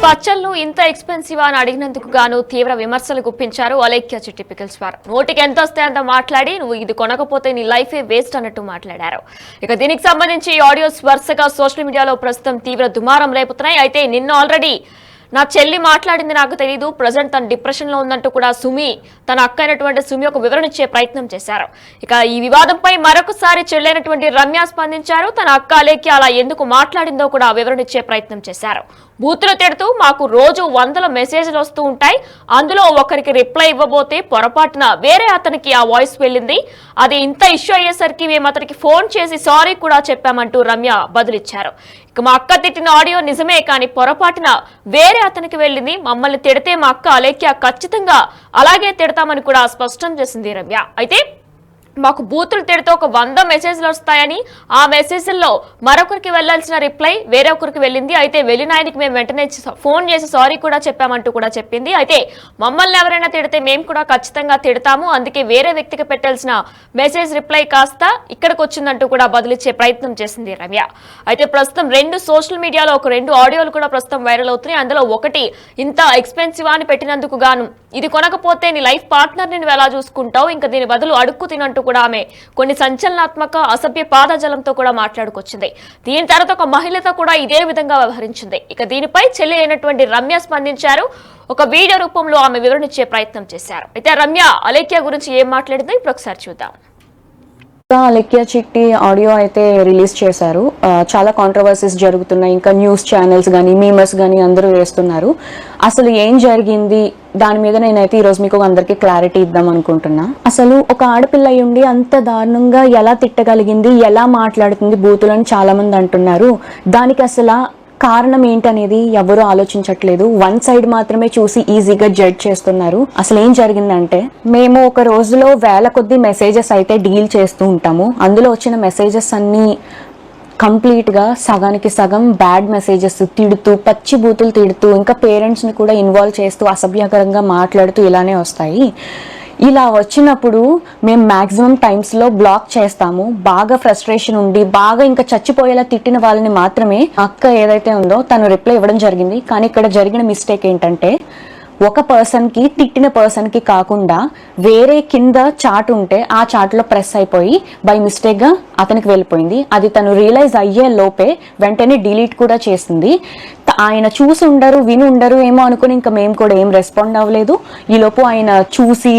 పచ్చళ్ళు ఇంత ఎక్స్పెన్సివ్ అని అడిగినందుకు గాను తీవ్ర విమర్శలు గుప్పించారు అలేఖ్య చిట్టి పికిల్స్ వారు. నోటికి ఎంత వస్తే అంత మాట్లాడి నువ్వు ఇది కొనకపోతే నీ లైఫే వేస్ట్ అన్నట్టు మాట్లాడారు. ఇక దీనికి సంబంధించి ఆడియోస్ వరుసగా సోషల్ మీడియాలో ప్రస్తుతం తీవ్ర దుమారం రేపుతున్నాయి. అయితే నిన్న ఆల్రెడీ నా చెల్లి మాట్లాడింది నాకు తెలియదు, ప్రజెంట్ తన డిప్రెషన్ లో ఉందంటూ కూడా తన అక్క అయినటువంటి సుమి ఒక వివరణ ఇచ్చే ప్రయత్నం చేశారు. ఇక ఈ వివాదంపై మరొకసారి చెల్లైనటువంటి రమ్య స్పందించారు. తన అక్క అలేఖ్య అలా ఎందుకు మాట్లాడిందో కూడా వివరణ ఇచ్చే ప్రయత్నం చేశారు. బూతులు తిడుతూ మాకు రోజు 100 మెసేజ్లు వస్తూ ఉంటాయి, అందులో ఒకరికి రిప్లై ఇవ్వబోతే పొరపాటున వేరే అతనికి ఆ వాయిస్ వెళ్ళింది. అది ఇంత ఇష్యూ అయ్యేసరికి మేము అతనికి ఫోన్ చేసి సారీ కూడా చెప్పామంటూ రమ్య బదులిచ్చారు. ఇక మా అక్క తిట్టిన ఆడియో నిజమే, కానీ పొరపాటున వేరే అతనికి వెళ్ళింది. మమ్మల్ని తిడితే మా అక్క అలేఖ్య ఖచ్చితంగా అలాగే తిడతామని కూడా స్పష్టం చేసింది రమ్య. అయితే మాకు బూతులు తిడితే ఒక 100 మెసేజ్లు వస్తాయని, ఆ మెసేజ్ల్లో మరొకరికి వెళ్లాల్సిన రిప్లై వేరే ఒకరికి వెళ్ళింది. అయితే వెళ్ళిన ఆయనకి మేము వెంటనే ఫోన్ చేసి సారీ కూడా చెప్పామంటూ కూడా చెప్పింది. అయితే మమ్మల్ని ఎవరైనా తిడితే మేము కూడా ఖచ్చితంగా తిడతాము, అందుకే వేరే వ్యక్తికి పెట్టాల్సిన మెసేజ్ రిప్లై కాస్త ఇక్కడికి వచ్చిందంటూ కూడా బదిలిచ్చే ప్రయత్నం చేసింది రమ్య. అయితే ప్రస్తుతం 2 సోషల్ మీడియాలో ఒక 2 ఆడియోలు కూడా ప్రస్తుతం వైరల్ అవుతున్నాయి. అందులో ఒకటి ఇంత ఎక్స్పెన్సివ్ అని పెట్టినందుకు గాను ఇది కొనకపోతే నీ లైఫ్ పార్ట్నర్ ని నువ్వు ఎలా చూసుకుంటావు, ఇంకా దీని బదులు అడుక్కు తినంటూ కూడా ఆమె కొన్ని సంచలనాత్మక అసభ్య పాదజలంతో కూడా మాట్లాడుకొచ్చింది. దీని తర్వాత ఒక మహిళతో కూడా ఇదే విధంగా వ్యవహరించింది. ఇక దీనిపై చెల్లి అయినటువంటి రమ్య స్పందించారు. ఒక వీడియో రూపంలో ఆమె వివరణ ఇచ్చే ప్రయత్నం చేశారు. అయితే రమ్య అలేఖ్య గురించి ఏం మాట్లాడిందో ఇప్పుడు ఒకసారి చూద్దాం. అలేఖ్య చిట్టి ఆడియో అయితే రిలీజ్ చేశారు. చాలా కాంట్రవర్సీస్ జరుగుతున్నాయి. ఇంకా న్యూస్ ఛానల్స్ కానీ మీమర్స్ కానీ అందరూ వేస్తున్నారు. అసలు ఏం జరిగింది దాని మీద నేనైతే ఈరోజు మీకు అందరికి క్లారిటీ ఇద్దాం అనుకుంటున్నా. అసలు ఒక ఆడపిల్ల ఉండి అంత దారుణంగా ఎలా తిట్టగలిగింది, ఎలా మాట్లాడుతుంది బూతులని చాలా మంది అంటున్నారు. దానికి అసలు కారణం ఏంటనేది ఎవరు ఆలోచించట్లేదు. 1 సైడ్ మాత్రమే చూసి ఈజీగా జడ్జ్ చేస్తున్నారు. అసలు ఏం జరిగిందంటే, మేము ఒక రోజులో వేల కొద్ది మెసేజెస్ అయితే డీల్ చేస్తూ ఉంటాము. అందులో వచ్చిన మెసేజెస్ అన్ని కంప్లీట్ గా సగానికి సగం బ్యాడ్ మెసేజెస్, తిడుతూ పచ్చి బూతులు తిడుతూ ఇంకా పేరెంట్స్ ని కూడా ఇన్వాల్వ్ చేస్తూ అసభ్యకరంగా మాట్లాడుతూ ఇలానే వస్తాయి. ఇలా వచ్చినప్పుడు మేము మాక్సిమం టైమ్స్ లో బ్లాక్ చేస్తాము. బాగా ఫ్రస్ట్రేషన్ ఉండి బాగా ఇంకా చచ్చిపోయేలా తిట్టిన వాళ్ళని మాత్రమే అక్క ఏదైతే ఉందో తను రిప్లై ఇవ్వడం జరిగింది. కానీ ఇక్కడ జరిగిన మిస్టేక్ ఏంటంటే, ఒక పర్సన్ కి తిట్టిన పర్సన్ కి కాకుండా వేరే కింద చాట్ ఉంటే ఆ చాట్ లో ప్రెస్ అయిపోయి బై మిస్టేక్ గా అతనికి వెళ్ళిపోయింది. అది తను రియలైజ్ అయ్యే లోపే వెంటనే డిలీట్ కూడా చేసింది. ఆయన చూసి ఉండరు విని ఉండరు ఏమో అనుకుని ఇంకా మేము కూడా ఏం రెస్పాండ్ అవ్వలేదు. ఈ లోపు ఆయన చూసి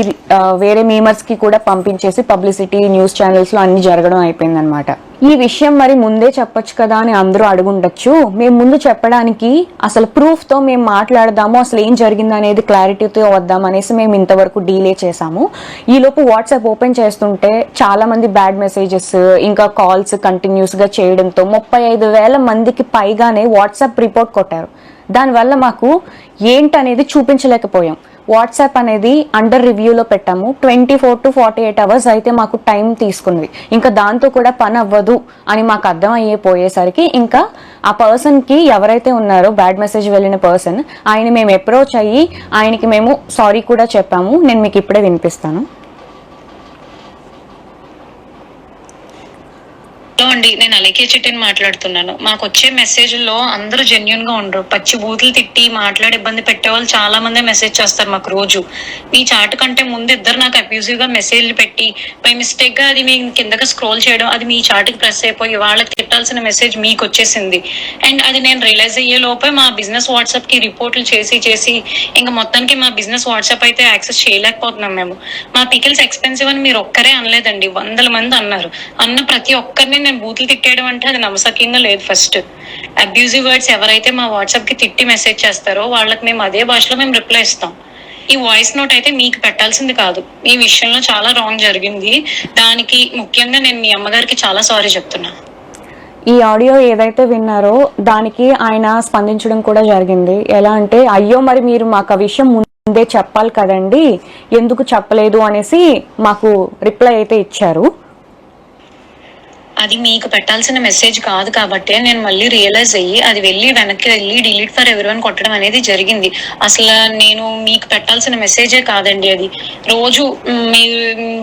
వేరే మీమర్స్ కి కూడా పంపించేసి పబ్లిసిటీ న్యూస్ ఛానల్స్ లో అన్ని జరగడం అయిపోయింది అనమాట. ఈ విషయం మరి ముందే చెప్పొచ్చు కదా అని అందరూ అడుగుండొచ్చు. మేము ముందు చెప్పడానికి అసలు ప్రూఫ్ తో మేము మాట్లాడదాము, అసలు ఏం జరిగింది అనేది క్లారిటీతో వద్దాం అనేసి మేము ఇంతవరకు డీలే చేసాము. ఈ లోపు వాట్సాప్ ఓపెన్ చేస్తుంటే చాలా మంది బ్యాడ్ మెసేజెస్ ఇంకా కాల్స్ కంటిన్యూస్ గా చేయడంతో 35,000 మందికి పైగానే వాట్సాప్ రిపోర్ట్ కొట్టారు. దానివల్ల మాకు ఏంటనేది చూపించలేకపోయాం. వాట్సాప్ అనేది అండర్ రివ్యూలో పెట్టాము. 24 to 48 hours అయితే మాకు టైం తీసుకుంది. ఇంకా దాంతో కూడా పని అవ్వదు అని మాకు అర్థం పోయేసరికి ఇంకా ఆ పర్సన్ కి ఎవరైతే ఉన్నారో బ్యాడ్ మెసేజ్ వెళ్ళిన పర్సన్, ఆయన మేము అప్రోచ్ అయ్యి ఆయనకి మేము సారీ కూడా చెప్పాము. నేను మీకు ఇప్పుడే వినిపిస్తాను. హలో అండి, నేను అలేఖ్య చిట్టిని మాట్లాడుతున్నాను. మాకు వచ్చే మెసేజ్లో అందరూ జెన్యున్ గా ఉండరు. పచ్చి బూతులు తిట్టి మాట్లాడి ఇబ్బంది పెట్టే వాళ్ళు చాలా మంది మెసేజ్ చేస్తారు మాకు రోజు. మీ చాట్ కంటే ముందు ఇద్దరు నాకు అబ్యూజివ్ గా మెసేజ్లు పెట్టి బై మిస్టేక్ గా అది మీ కిందగా స్క్రోల్ చేయడం, అది మీ చాట్కి ప్రెస్ అయిపోయి వాళ్ళకి తిట్టాల్సిన మెసేజ్ మీకు వచ్చేసింది. అండ్ అది నేను రియలైజ్ అయ్యే లోపే మా బిజినెస్ వాట్సాప్ కి రిపోర్ట్లు చేసి ఇంకా మొత్తానికి మా బిజినెస్ వాట్సాప్ అయితే యాక్సెస్ చేయలేకపోతున్నాం. మేము మా పికిల్స్ ఎక్స్పెన్సివ్ అని మీరు ఒక్కరే అనలేదండి, 100 మంది అన్నారు. అన్న ప్రతి ఒక్కరిని నేను బూతులు తిట్టేయడం అంటే అది నమ్మసక్యంగా లేదు. ఫస్ట్ అబ్యూజివ్ వర్డ్స్ ఎవరైతే మా వాట్సాప్ కి తిట్టి మెసేజ్ చేస్తారో వాళ్ళకి మేము అదే భాషలో మేము రిప్లై ఇస్తాం. ఈ వాయిస్ నోట్ అయితే మీకు పెట్టాల్సింది కాదు. ఈ విషయంలో చాలా రాంగ్ జరిగింది. దానికి ముఖ్యంగా నేను మీ అమ్మగారికి చాలా సారీ చెప్తున్నా. ఈ ఆడియో ఏదైతే విన్నారో దానికి ఆయన స్పందించడం కూడా జరిగింది. ఎలా అంటే, అయ్యో మరి మీరు మాకు ఆ విషయం ముందే చెప్పాలి కదండి, ఎందుకు చెప్పలేదు అనేసి మాకు రిప్లై అయితే ఇచ్చారు. అది మీకు పెట్టాల్సిన మెసేజ్ కాదు కాబట్టి నేను మళ్ళీ రియలైజ్ అయ్యి అది వెనక్కి వెళ్ళి డిలీట్ ఫర్ ఎవరీవన్ కొట్టడం అనేది జరిగింది. అసలు నేను మీకు పెట్టాల్సిన మెసేజే కాదండి అది. రోజు మీరు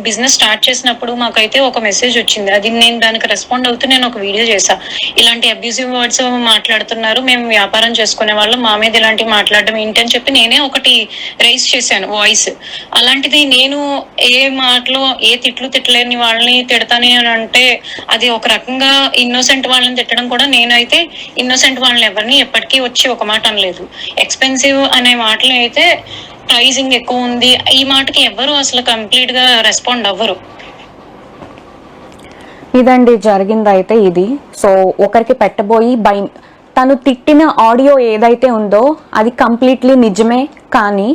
బిజినెస్ స్టార్ట్ చేసినప్పుడు మాకైతే ఒక మెసేజ్ వచ్చింది, అది నేను దానికి రెస్పాండ్ అవుతూ నేను ఒక వీడియో చేశా. ఇలాంటి అబ్యూజివ్ వర్డ్స్ మాట్లాడుతున్నారు, మేము వ్యాపారం చేసుకునే వాళ్ళు, మా మీద ఇలాంటివి మాట్లాడడం ఏంటి అని చెప్పి నేనే ఒకటి రైజ్ చేశాను వాయిస్. అలాంటిది నేను ఏ మాటలో ఏ తిట్లు తిట్టలేని వాళ్ళని తిడతాని అని అంటే అది ఒక రకంగా ఇన్నోసెంట్ వాళ్ళని తిట్టడం కూడా. నేనైతే ఇన్నోసెంట్ వాళ్ళని ఎవరిని ఎప్పటికీ వచ్చి ఒక మాట అనలేదు. ఎక్స్పెన్సివ్ అనే మాటలు అయితే ప్రైజింగ్ ఎక్కువ ఉంది ఈ మాటకి ఎవరు అసలు కంప్లీట్ గా రెస్పాండ్ అవ్వరు. ఇదండి జరిగింది అయితే ఇది. సో ఒకరికి పెట్టబోయి తను తిట్టిన ఆడియో ఏదైతే ఉందో అది కంప్లీట్లీ నిజమే, కానీ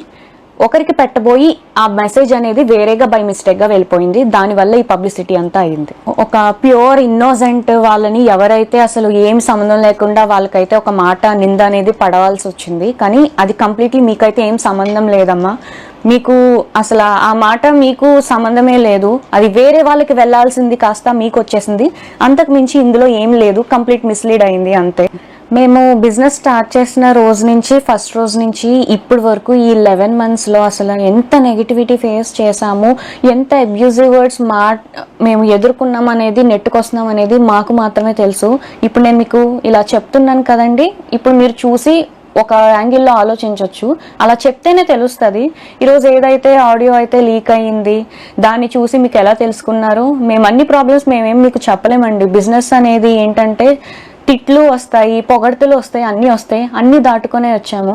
ఒకరికి పెట్టబోయి ఆ మెసేజ్ అనేది వేరేగా బై మిస్టేక్ గా వెళ్ళిపోయింది. దానివల్ల ఈ పబ్లిసిటీ అంతా అయింది. ఒక ప్యూర్ ఇన్నోసెంట్ వాళ్ళని ఎవరైతే అసలు ఏం సంబంధం లేకుండా వాళ్ళకైతే ఒక మాట నింద అనేది పడవలసి వచ్చింది, కానీ అది కంప్లీట్లీ మీకైతే ఏం సంబంధం లేదమ్మా. మీకు అసలు ఆ మాట మీకు సంబంధమే లేదు, అది వేరే వాళ్ళకి వెళ్లాల్సింది కాస్త మీకు వచ్చేసింది. అంతకు మించి ఇందులో ఏం లేదు, కంప్లీట్ మిస్లీడ్ అయింది అంతే. మేము బిజినెస్ స్టార్ట్ చేసిన రోజు నుంచి ఫస్ట్ రోజు నుంచి ఇప్పటి వరకు ఈ 11 monthsలో అసలు ఎంత నెగిటివిటీ ఫేస్ చేసాము, ఎంత అబ్యూజివ్ వర్డ్స్ మేము ఎదుర్కొన్నాం అనేది, నెట్టుకొస్తున్నాం అనేది మాకు మాత్రమే తెలుసు. ఇప్పుడు నేను మీకు ఇలా చెప్తున్నాను కదండి, ఇప్పుడు మీరు చూసి ఒక యాంగిల్లో ఆలోచించవచ్చు. అలా చెప్తేనే తెలుస్తుంది. ఈరోజు ఏదైతే ఆడియో అయితే లీక్ అయ్యింది దాన్ని చూసి మీకు ఎలా తెలుసుకున్నారు? మేము అన్ని ప్రాబ్లమ్స్ మేమేం మీకు చెప్పలేమండి. బిజినెస్ అనేది ఏంటంటే తిట్లు వస్తాయి, పొగడ్తలు వస్తాయి, అన్నీ వస్తాయి, అన్నీ దాటుకునే వచ్చాము.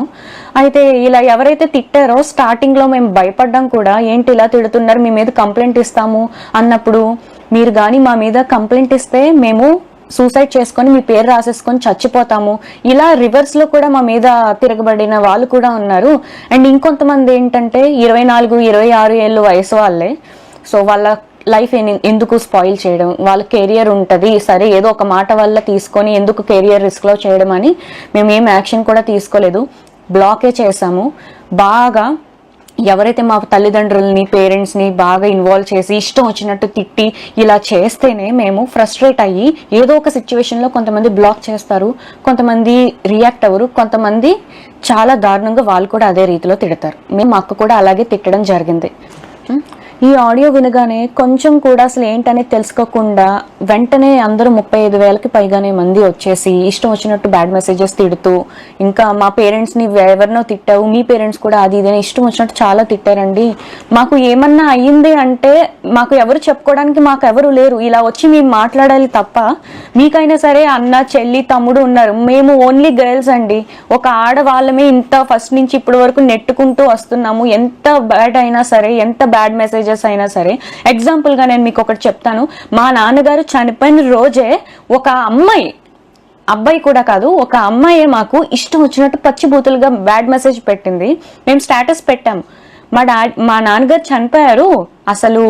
అయితే ఇలా ఎవరైతే తిట్టారో స్టార్టింగ్లో మేము భయపడ్డాం కూడా, ఏంటి ఇలా తిడుతున్నారు, మీ మీద కంప్లైంట్ ఇస్తాము అన్నప్పుడు, మీరు కానీ మా మీద కంప్లైంట్ ఇస్తే మేము సూసైడ్ చేసుకొని మీ పేరు రాసేసుకొని చచ్చిపోతాము, ఇలా రివర్స్లో కూడా మా మీద తిరగబడిన వాళ్ళు కూడా ఉన్నారు. అండ్ ఇంకొంతమంది ఏంటంటే 24-26 ఏళ్ళు వయసు వాళ్ళే. సో వాళ్ళ లైఫ్ ఎందుకు స్పాయిల్ చేయడం, వాళ్ళ కెరియర్ ఉంటుంది సరే, ఏదో ఒక మాట వల్ల తీసుకొని ఎందుకు కెరియర్ రిస్క్లో చేయడం అని మేము ఏం యాక్షన్ కూడా తీసుకోలేదు, బ్లాకే చేసాము. బాగా ఎవరైతే మా తల్లిదండ్రులని పేరెంట్స్ని బాగా ఇన్వాల్వ్ చేసి ఇష్టం వచ్చినట్టు తిట్టి ఇలా చేస్తేనే మేము ఫ్రస్ట్రేట్ అయ్యి ఏదో ఒక సిచ్యువేషన్లో కొంతమంది బ్లాక్ చేస్తారు, కొంతమంది రియాక్ట్ అవ్వరు, కొంతమంది చాలా దారుణంగా వాళ్ళు కూడా అదే రీతిలో తిడతారు. మేము అక్క కూడా అలాగే తిట్టడం జరిగింది. ఈ ఆడియో వినగానే కొంచెం కూడా అసలు ఏంటనేది తెలుసుకోకుండా వెంటనే అందరూ 35,000కి పైగానే మంది వచ్చేసి ఇష్టం వచ్చినట్టు బ్యాడ్ మెసేజెస్ తిడుతూ, ఇంకా మా పేరెంట్స్ని ఎవరినో తిట్టావు, మీ పేరెంట్స్ కూడా అది ఇదని ఇష్టం వచ్చినట్టు చాలా తిట్టారండి. మాకు ఏమన్నా అయ్యింది అంటే మాకు ఎవరు చెప్పుకోవడానికి మాకు ఎవరు లేరు. ఇలా వచ్చి మేము మాట్లాడాలి తప్ప, మీకైనా సరే అన్న చెల్లి తమ్ముడు ఉన్నారు, మేము ఓన్లీ గర్ల్స్ అండి. ఒక ఆడవాళ్ళమే ఇంత ఫస్ట్ నుంచి ఇప్పటి వరకు నెట్టుకుంటూ వస్తున్నాము. ఎంత బ్యాడ్ అయినా సరే, ఎంత బ్యాడ్ మెసేజ్ అయినా సరే. ఎగ్జాంపుల్ గా నేను మీకు ఒకటి చెప్తాను. మా నాన్నగారు చనిపోయిన రోజే ఒక అబ్బాయి కూడా కాదు, ఒక అమ్మాయే మాకు ఇష్టం వచ్చినట్టు పచ్చిబూతులుగా బ్యాడ్ మెసేజ్ పెట్టింది. మేము స్టేటస్ పెట్టాము, మా నాన్నగారు చనిపోయారు, అసలు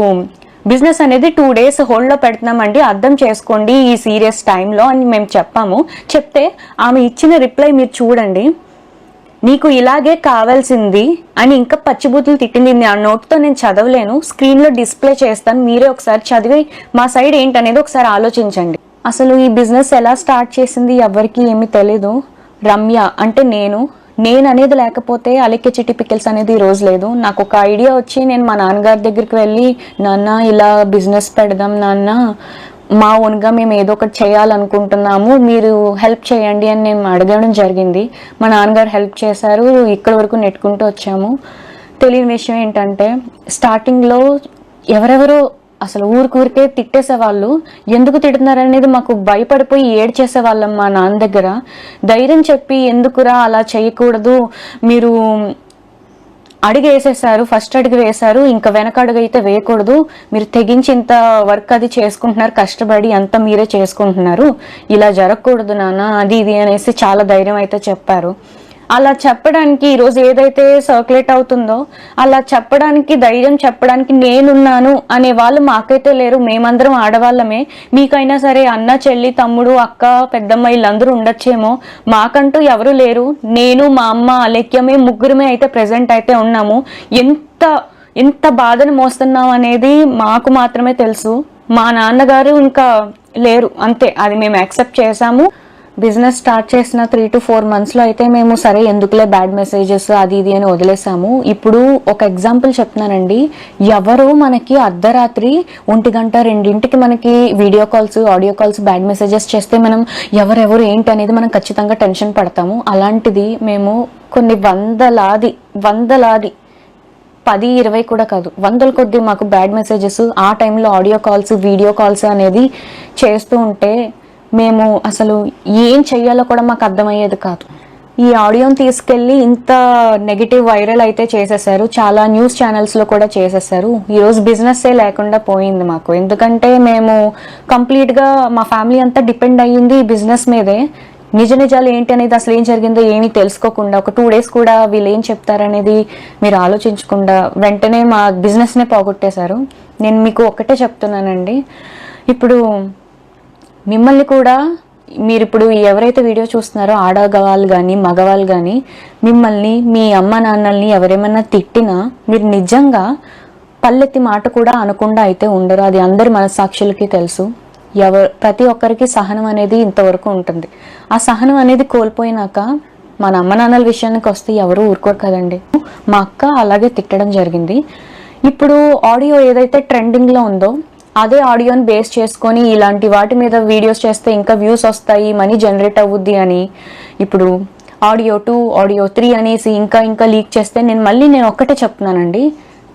బిజినెస్ అనేది 2 days హోల్డ్లో పెడుతున్నామండి, అర్థం చేసుకోండి ఈ సీరియస్ టైంలో అని మేము చెప్పాము. చెప్తే ఆమె ఇచ్చిన రిప్లై మీరు చూడండి, నీకు ఇలాగే కావాల్సింది అని ఇంకా పచ్చిబూతులు తిట్టింది. ఆ నోట్తో నేను చదవలేను, స్క్రీన్లో డిస్ప్లే చేస్తాను, మీరే ఒకసారి చదివి మా సైడ్ ఏంటనేది ఒకసారి ఆలోచించండి. అసలు ఈ బిజినెస్ ఎలా స్టార్ట్ చేసింది ఎవరికి ఏమీ తెలీదు. రమ్య అంటే నేను అనేది లేకపోతే అలెక్య చిట్టి పికిల్స్ అనేది ఈ రోజు లేదు. నాకు ఒక ఐడియా వచ్చి నేను మా నాన్నగారి దగ్గరికి వెళ్ళి, నాన్న ఇలా బిజినెస్ పెడదాం నాన్న, మా ఓన్గా మేము ఏదో ఒకటి చేయాలనుకుంటున్నాము, మీరు హెల్ప్ చేయండి అని నేను అడగడం జరిగింది. మా నాన్నగారు హెల్ప్ చేశారు, ఇక్కడి వరకు నెట్టుకుంటూ వచ్చాము. తెలియని విషయం ఏంటంటే స్టార్టింగ్లో ఎవరెవరో అసలు ఊరికే తిట్టేసేవాళ్ళు, ఎందుకు తిడుతున్నారనేది మాకు భయపడిపోయి ఏడ్చేసేవాళ్ళం. మా నాన్న దగ్గర ధైర్యం చెప్పి, ఎందుకురా అలా చేయకూడదు, మీరు అడుగు వేసేసారు, ఫస్ట్ అడుగు వేశారు, ఇంకా వెనక అడుగు అయితే వేయకూడదు, మీరు తెగించి ఇంత వర్క్ అది చేసుకుంటున్నారు, కష్టపడి అంతా మీరే చేసుకుంటున్నారు, ఇలా జరగకూడదు నాన్న అది ఇది అనేసి చాలా ధైర్యం అయితే చెప్పారు. అలా చెప్పడానికి ఈరోజు ఏదైతే సర్క్యులేట్ అవుతుందో అలా చెప్పడానికి, ధైర్యం చెప్పడానికి నేనున్నాను అనే వాళ్ళు మాకైతే లేరు. మేమందరం ఆడవాళ్ళమే. మీకైనా సరే అన్న చెల్లి తమ్ముడు అక్క పెద్దమ్మ వీళ్ళందరూ ఉండొచ్చేమో, మాకంటూ ఎవరు లేరు. నేను మా అమ్మ అలెక్యమే ముగ్గురమే అయితే ప్రెసెంట్ అయితే ఉన్నాము. ఎంత బాధను మోస్తున్నాం అనేది మాకు మాత్రమే తెలుసు. మా నాన్నగారు ఇంకా లేరు, అంతే. అది మేము యాక్సెప్ట్ చేసాము. బిజినెస్ స్టార్ట్ చేసిన 3 to 4 monthsలో అయితే మేము సరే ఎందుకులే బ్యాడ్ మెసేజెస్ అది ఇది అని వదిలేసాము. ఇప్పుడు ఒక ఎగ్జాంపుల్ చెప్తున్నానండి. ఎవరో మనకి అర్ధరాత్రి 1 గంట 2ంటికి మనకి video calls audio calls bad messages చేస్తే మనం ఎవరెవరు ఏంటి అనేది మనం ఖచ్చితంగా టెన్షన్ పడతాము. అలాంటిది మేము కొన్ని వందలాది 10-20 కూడా కాదు, వందల కొద్దీ మాకు బ్యాడ్ మెసేజెస్ ఆ టైంలో ఆడియో కాల్స్ వీడియో కాల్స్ అనేది చేస్తూ ఉంటే మేము అసలు ఏం చెయ్యాలో కూడా మాకు అర్థమయ్యేది కాదు. ఈ ఆడియోని తీసుకెళ్ళి ఇంత నెగిటివ్ వైరల్ అయితే చేసేసారు, చాలా న్యూస్ ఛానల్స్లో కూడా చేసేసారు. ఈరోజు బిజినెస్సే లేకుండా పోయింది మాకు. ఎందుకంటే మేము కంప్లీట్గా మా ఫ్యామిలీ అంతా డిపెండ్ అయ్యింది ఈ బిజినెస్ మీదే. నిజాలు ఏంటి అనేది అసలు ఏం జరిగిందో ఏమీ తెలుసుకోకుండా ఒక 2 days కూడా వీళ్ళు ఏం చెప్తారనేది మీరు ఆలోచించకుండా వెంటనే మా బిజినెస్నే పోగొట్టేశారు. నేను మీకు ఒక్కటే చెప్తున్నానండి, ఇప్పుడు మిమ్మల్ని కూడా మీరు ఇప్పుడు ఎవరైతే వీడియో చూస్తున్నారో ఆడవాళ్ళు కానీ మగవాళ్ళు కానీ మిమ్మల్ని మీ అమ్మ నాన్నల్ని ఎవరేమన్నా తిట్టినా మీరు నిజంగా పల్లెత్తి మాట కూడా అనకుండా అయితే ఉండరు. అది అందరి మనస్సాక్షులకి తెలుసు. ప్రతి ఒక్కరికి సహనం అనేది ఇంతవరకు ఉంటుంది. ఆ సహనం అనేది కోల్పోయినాక మన అమ్మ నాన్నల విషయానికి వస్తే ఎవరు ఊరుకోరు కదండి. మా అక్క అలాగే తిట్టడం జరిగింది. ఇప్పుడు ఆడియో ఏదైతే ట్రెండింగ్లో ఉందో అదే ఆడియోని బేస్ చేసుకొని ఇలాంటి వాటి మీద వీడియోస్ చేస్తే ఇంకా వ్యూస్ వస్తాయి, మనీ జనరేట్ అవుద్ది అని ఇప్పుడు ఆడియో 2 ఆడియో 3 అనేసి ఇంకా లీక్ చేస్తే నేను ఒక్కటే చెప్తున్నానండి,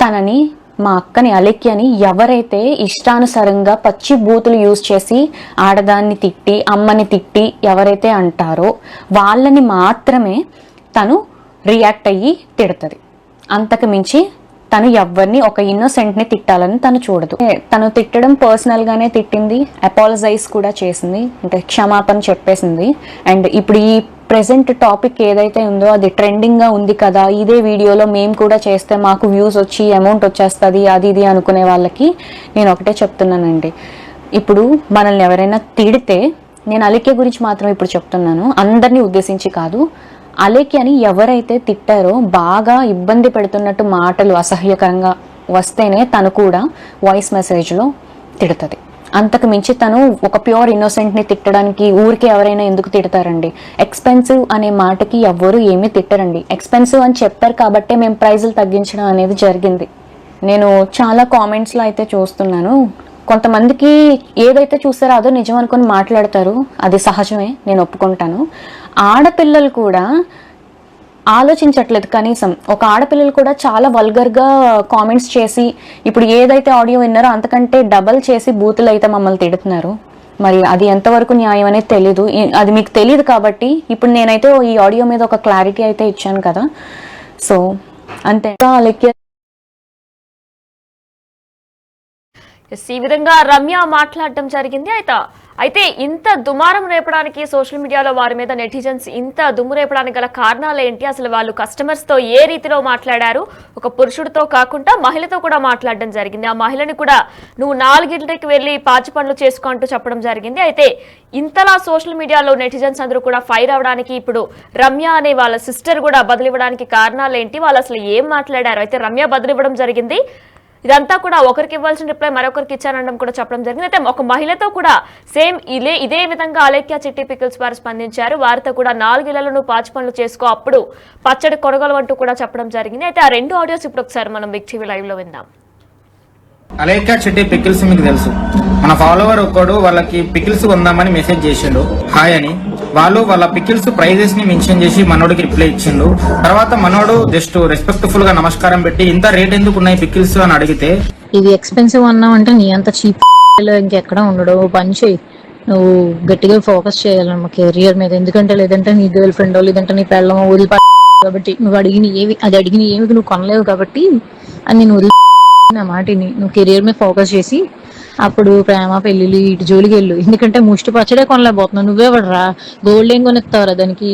తనని మా అక్కని అలెక్యని ఎవరైతే ఇష్టానుసారంగా పచ్చి బూతులు యూజ్ చేసి ఆడదాన్ని తిట్టి అమ్మని తిట్టి ఎవరైతే అంటారో వాళ్ళని మాత్రమే తను రియాక్ట్ అయ్యి తిడుతుంది. అంతకు మించి తను ఎవరిని ఒక ఇన్నోసెంట్ని తిట్టాలని తను చూడదు. తను తిట్టడం పర్సనల్ గానే తిట్టింది, అపాలజైజ్ కూడా చేసింది, అంటే క్షమాపణ చెప్పేసింది. అండ్ ఇప్పుడు ఈ ప్రెసెంట్ టాపిక్ ఏదైతే ఉందో అది ట్రెండింగ్ గా ఉంది కదా, ఇదే వీడియోలో మేము కూడా చేస్తే మాకు వ్యూస్ వచ్చి అమౌంట్ వచ్చేస్తుంది అది ఇది అనుకునే వాళ్ళకి నేను ఒకటే చెప్తున్నానండి, ఇప్పుడు మనల్ని ఎవరైనా తిడితే, నేను అలికే గురించి మాత్రం ఇప్పుడు చెప్తున్నాను, అందరినీ ఉద్దేశించి కాదు, అలేఖ్యని ఎవరైతే తిట్టారో బాగా ఇబ్బంది పెడుతున్నట్టు మాటలు అసహ్యకరంగా వస్తేనే తను కూడా వాయిస్ మెసేజ్లో తిడుతుంది. అంతకు మించి తను ఒక ప్యూర్ ఇన్నోసెంట్ని తిట్టడానికి ఊరికి ఎవరైనా ఎందుకు తిడతారండి? ఎక్స్పెన్సివ్ అనే మాటకి ఎవ్వరు ఏమీ తిట్టరండి. ఎక్స్పెన్సివ్ అని చెప్పారు కాబట్టే మేము ప్రైజులు తగ్గించడం అనేది జరిగింది. నేను చాలా కామెంట్స్లో అయితే చూస్తున్నాను, కొంతమందికి ఏదైతే చూస్తారో అదో నిజం అనుకుని మాట్లాడతారు, అది సహజమే, నేను ఒప్పుకుంటాను. ఆడపిల్లలు కూడా ఆలోచించట్లేదు కనీసం. ఒక ఆడపిల్లలు కూడా చాలా వల్గర్గా కామెంట్స్ చేసి ఇప్పుడు ఏదైతే ఆడియో విన్నారో అంతకంటే డబల్ చేసి బూతులు అయితే మమ్మల్ని తిడుతున్నారు. మరి అది ఎంతవరకు న్యాయం అనేది తెలీదు. అది మీకు తెలియదు కాబట్టి ఇప్పుడు నేనైతే ఈ ఆడియో మీద ఒక క్లారిటీ అయితే ఇచ్చాను కదా. సో అంతే. అలెక్య ఈ విధంగా రమ్య మాట్లాడడం జరిగింది. అయితే ఇంత దుమారం రేపడానికి సోషల్ మీడియాలో వారి మీద నెటిజన్స్ ఇంత దుమ్ము రేపడానికి గల కారణాలు ఏంటి? అసలు వాళ్ళు కస్టమర్స్ తో ఏ రీతిలో మాట్లాడారు? ఒక పురుషుడితో కాకుండా మహిళతో కూడా మాట్లాడడం జరిగింది. ఆ మహిళని కూడా నువ్వు 4 గంటలకి వెళ్ళి పాచి పనులు చేసుకో అంటూ చెప్పడం జరిగింది. అయితే ఇంతలా సోషల్ మీడియాలో నెటిజన్స్ అందరూ కూడా ఫైర్ అవడానికి ఇప్పుడు రమ్య అనే వాళ్ళ సిస్టర్ కూడా బదిలివ్వడానికి కారణాలు ఏంటి? వాళ్ళు అసలు ఏం మాట్లాడారు? అయితే రమ్య బదిలివ్వడం జరిగింది. ఇదంతా కూడా ఒకరికి ఇవ్వాల్సిన రిప్లై మరొకరికి ఇచ్చానడం కూడా చెప్పడం జరిగింది. అయితే ఒక మహిళతో కూడా సేమ్ ఇదే విధంగా అలేఖ్య చిట్టి పికిల్స్ వారు స్పందించారు. వారితో కూడా 4 ఇళ్లను పాచి పనులు చేసుకో అప్పుడు పచ్చడి కొనగలవు అంటూ కూడా చెప్పడం జరిగింది. అయితే ఆ 2 ఆడియోస్ ఇప్పుడు ఒకసారి మనం బిగ్ టీవీ లైవ్ లో విందాం. అలేఖ్య చిట్టి పికిల్స్ మీకు తెలుసు, మన ఫాలోవర్ ఒక్కడు వాళ్ళకి పికిల్స్ కొందామని మెసేజ్ చేసిండు హాయ్ అని. వాళ్ళు వాళ్ళ పికిల్స్ ప్రైజెస్ ని మెన్షన్ చేసి మనోడికి రిప్లై ఇచ్చిండు. తర్వాత మనోడు జస్ట్ రెస్పెక్ట్ఫుల్ గా నమస్కారం పెట్టి ఇంత రేట్ ఎందుకు ఉన్నాయి పికిల్స్ అని అడిగితే, ఇది ఎక్స్పెన్సివ్ అన్నావంటే నీ అంత చీప్ ఇంకెక్కడ ఉండడు, పని చేయి, నువ్వు గట్టిగా ఫోకస్ చేయాలమ్మ కెరియర్ మీద. ఎందుకంటే లేదంటే నీ గర్ల్ ఫ్రెండ్ లేదంటే నీ పెళ్ళమో వదిలిపో కాబట్టి నువ్వు అడిగిన ఏమి నువ్వు కొనలేవు కాబట్టి అని నేను వదిలి నా మాటిని నువ్వు కెరియర్ మీద ఫోకస్ చేసి అప్పుడు ప్రేమ పెళ్లిళ్ళు ఇటు జోలికి వెళ్ళు. ఎందుకంటే ముష్టి పచ్చడే కొనలేకపోతున్నావు, నువ్వే పడరా గోల్డ్ ఏం కొనిస్తావురా దానికి.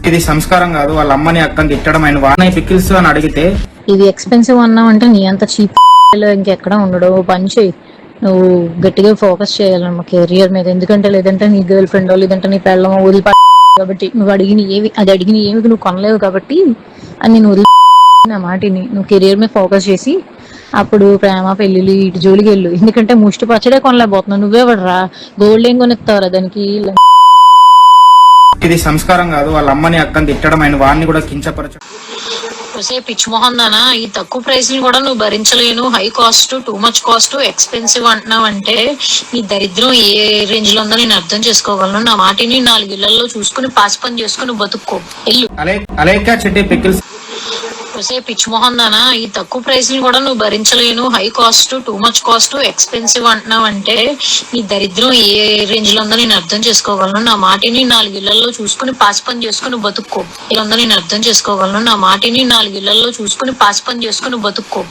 ఇది సంస్కారం కాదు, వాళ్ళ అమ్మని అక్కని తిట్టడం ఆయన వాడిన పికిల్స్ అని అడిగితే, ఇది ఎక్స్పెన్సివ్ అన్నావంటే నీ అంత చీప్ ఇంకెక్కడ ఉండడు, పని చేయి, నువ్వు గట్టిగా ఫోకస్ చేయాలమ్మ కెరియర్ మీద. ఎందుకంటే లేదంటే నీ గర్ల్ ఫ్రెండ్ లేదంటే నీ పెళ్ళమో వదిలిపో కాబట్టి నువ్వు అడిగిన ఏమి నువ్వు కొనలేవు కాబట్టి అని నేను నా మాటిని నువ్వు కెరియర్ మీద ఫోకస్ చేసి అప్పుడు ప్రేమ పెళ్లిళ్ళు ఇటు జోలికి వెళ్ళు. ఎందుకంటే ముష్టి పచ్చడే కొనలేకపోతున్నావు. నువ్వేవడరా గోల్డ్ ఏం కొనిస్తావురా దానికి? ఇది సంస్కారం కాదు. వాళ్ళ అమ్మని అక్కని తిట్టడం ఆయన వాడిని కూడా కించపరచడం. పిచ్చి మొహం దానా, ఈ తక్కువ ప్రైస్ ని కూడా నువ్వు భరించలేను, high cost, too much cost, expensive అంటున్నావు అంటే నీ దరిద్రం ఏ రేంజ్ లో ఉందో నేను అర్థం చేసుకోగలను. నా మాటిని 4 ఇళ్లలో చూసుకుని పాసి పని చేసుకుని బతుక్కో. వెళ్ళు. అలేఖ్య చిట్టి పికిల్స్ పిచ్చి మొహం దానా, ఈ తక్కువ ప్రైస్ ని కూడా నువ్వు భరించలేను, high cost, too much cost, expensive అంటున్నావు అంటే నీ దరిద్రం ఏ రేంజ్ లో ఉందో నేను అర్థం చేసుకోగలను. నా మాటిని 4 ఇళ్లలో చూసుకుని పాసి పని చేసుకుని బతుక్కో. ఇలా ఉందో నేను అర్థం చేసుకోగలను. నా మాటిని 4 ఇళ్లలో చూసుకుని పాసి పని చేసుకుని బతుక్కో.